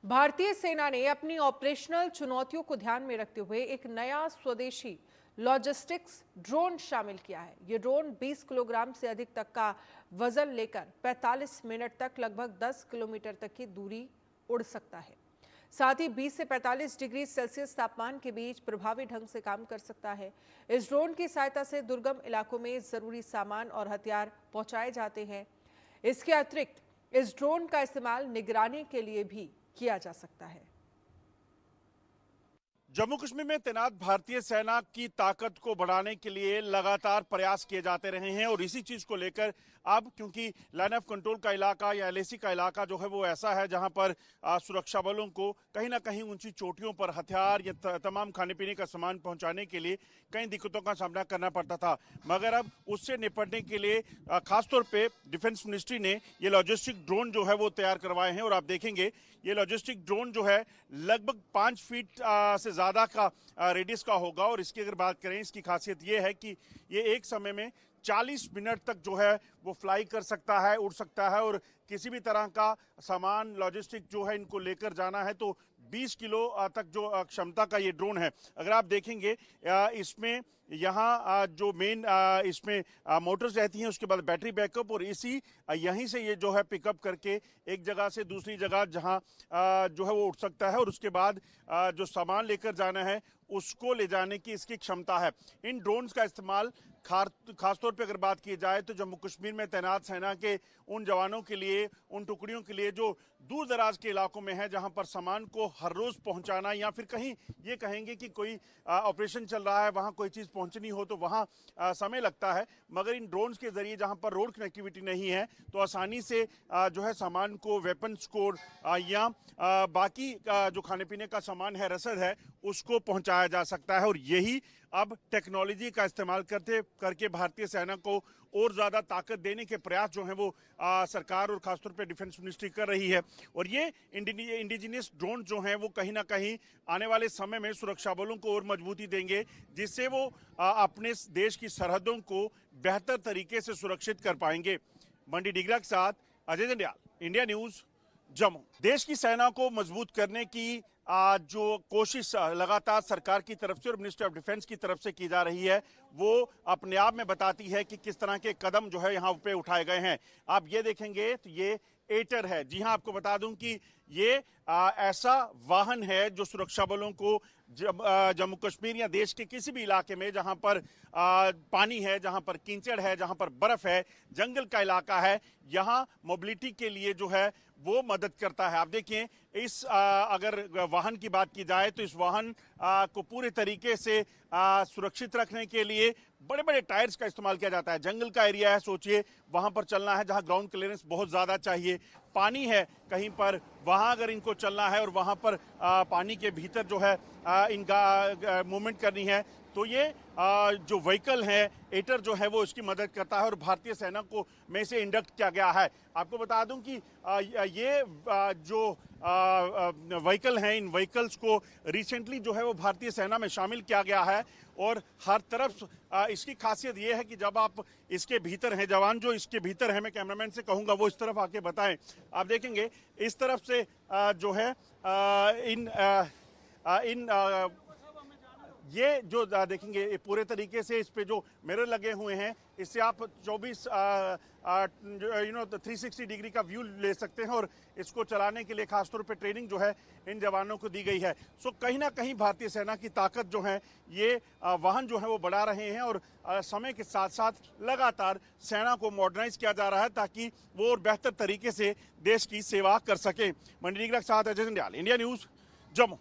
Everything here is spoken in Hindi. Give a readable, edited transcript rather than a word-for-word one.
भारतीय सेना ने अपनी ऑपरेशनल चुनौतियों को ध्यान में रखते हुए एक नया स्वदेशी लॉजिस्टिक्स ड्रोन शामिल किया है। ये ड्रोन 20 किलोग्राम से अधिक तक का वजन लेकर 45 मिनट तक लगभग 10 किलोमीटर तक की दूरी उड़ सकता है। साथ ही 20 से 45 डिग्री सेल्सियस तापमान के बीच प्रभावी ढंग से काम कर सकता है। इस ड्रोन की सहायता से दुर्गम इलाकों में जरूरी सामान और हथियार पहुंचाए जाते हैं। इसके अतिरिक्त इस ड्रोन का इस्तेमाल निगरानी के लिए भी किया जा सकता है। जम्मू कश्मीर में तैनात भारतीय सेना की ताकत को बढ़ाने के लिए लगातार प्रयास किए जाते रहे हैं और इसी चीज को लेकर अब क्योंकि लाइन ऑफ कंट्रोल का इलाका या एलएसी का इलाका जो है वो ऐसा है जहां पर सुरक्षा बलों को कहीं ना कहीं ऊंची चोटियों पर हथियार या तमाम खाने पीने का सामान पहुंचाने के लिए कई दिक्कतों का सामना करना पड़ता था, मगर अब उससे निपटने के लिए खासतौर पे डिफेंस मिनिस्ट्री ने ये लॉजिस्टिक ड्रोन जो है वो तैयार करवाए हैं। और आप देखेंगे ये लॉजिस्टिक ड्रोन जो है लगभग 5 फीट से ज्यादा का रेडियस का होगा और इसकी अगर बात करें, इसकी खासियत ये है कि ये एक समय में 40 मिनट तक जो है वो फ्लाई कर सकता है, उड़ सकता है और किसी भी तरह का सामान लॉजिस्टिक जो है इनको लेकर जाना है तो 20 किलो तक जो क्षमता का ये ड्रोन है। अगर आप देखेंगे इसमें यहाँ जो मेन इसमें मोटर्स रहती हैं, उसके बाद बैटरी बैकअप और इसी यहीं से ये जो है पिकअप करके एक जगह से दूसरी जगह जहाँ जो है वो उठ सकता है और उसके बाद जो सामान लेकर जाना है उसको ले जाने की इसकी क्षमता है। इन ड्रोन्स का इस्तेमाल खासतौर पे अगर बात की जाए तो जम्मू कश्मीर में तैनात सेना के उन जवानों के लिए, उन टुकड़ियों के लिए जो दूर दराज के इलाकों में है जहां पर सामान को हर रोज पहुंचाना या फिर कहीं ये कहेंगे कि कोई ऑपरेशन चल रहा है, वहां कोई चीज पहुंचनी हो तो वहां समय लगता है, मगर इन ड्रोन्स के जरिए जहां पर रोड कनेक्टिविटी नहीं है तो आसानी से जो है सामान को, वेपन्स को या बाकी जो खाने पीने का सामान है, रसद है, उसको पहुंचाया जा सकता है। और यही अब टेक्नोलॉजी का इस्तेमाल करके भारतीय सेना को और ज्यादा ताकत देने के प्रयास जो हैं वो सरकार और खासतौर पे डिफेंस मिनिस्ट्री कर रही है। और ये इंडिजिनियस ड्रोन जो हैं वो कहीं ना कहीं आने वाले समय में सुरक्षा बलों को और मजबूती देंगे, जिससे वो अपने देश की सरहदों को बेहतर तरीके से सुरक्षित कर पाएंगे। मंडी डिगरा के साथ अजय जंडियाल, इंडिया न्यूज, जम्मू। देश की सेना को मजबूत करने की जो कोशिश लगातार सरकार की तरफ से और मिनिस्ट्री ऑफ डिफेंस की तरफ से की जा रही है वो अपने आप में बताती है कि किस तरह के कदम जो है यहाँ पे उठाए गए हैं। आप ये देखेंगे तो ये एटर है। जी हाँ, आपको बता दूं कि ये ऐसा वाहन है जो सुरक्षा बलों को जम्मू कश्मीर या देश के किसी भी इलाके में जहां पर पानी है, जहां पर कीचड़ है, जहां पर बर्फ है, जंगल का इलाका है, यहां मोबिलिटी के लिए जो है वो मदद करता है। आप देखिए इस अगर वाहन की बात की जाए तो इस वाहन को पूरे तरीके से सुरक्षित रखने के लिए बड़े बड़े टायर्स का इस्तेमाल किया जाता है। जंगल का एरिया है, सोचिए वहां पर चलना है जहां ग्राउंड क्लियरेंस बहुत ज्यादा चाहिए, पानी है कहीं पर, वहां अगर इनको चलना है और वहां पर पानी के भीतर जो है इनका मूवमेंट करनी है तो ये जो व्हीकल है एटर जो है वो इसकी मदद करता है और भारतीय सेना को में से इंडक्ट किया गया है। आपको बता दूं कि ये जो व्हीकल हैं, इन व्हीकल्स को रिसेंटली जो है वो भारतीय सेना में शामिल किया गया है और हर तरफ इसकी खासियत ये है कि जब आप इसके भीतर हैं, जवान जो इसके भीतर है, मैं कैमरामैन से कहूंगा वो इस तरफ आके बताएं। आप देखेंगे इस तरफ से जो है ये जो देखेंगे पूरे तरीके से इस पे जो मिरर लगे हुए हैं इससे आप 360 डिग्री का व्यू ले सकते हैं और इसको चलाने के लिए खासतौर पे ट्रेनिंग जो है इन जवानों को दी गई है। सो कहीं ना कहीं भारतीय सेना की ताकत जो है ये वाहन जो है वो बढ़ा रहे हैं और समय के साथ साथ लगातार सेना को मॉडर्नाइज किया जा रहा है ताकि वो और बेहतर तरीके से देश की सेवा कर सके। मंडी डिगरा के साथ अजय जंडियाल, इंडिया न्यूज, जम्मू।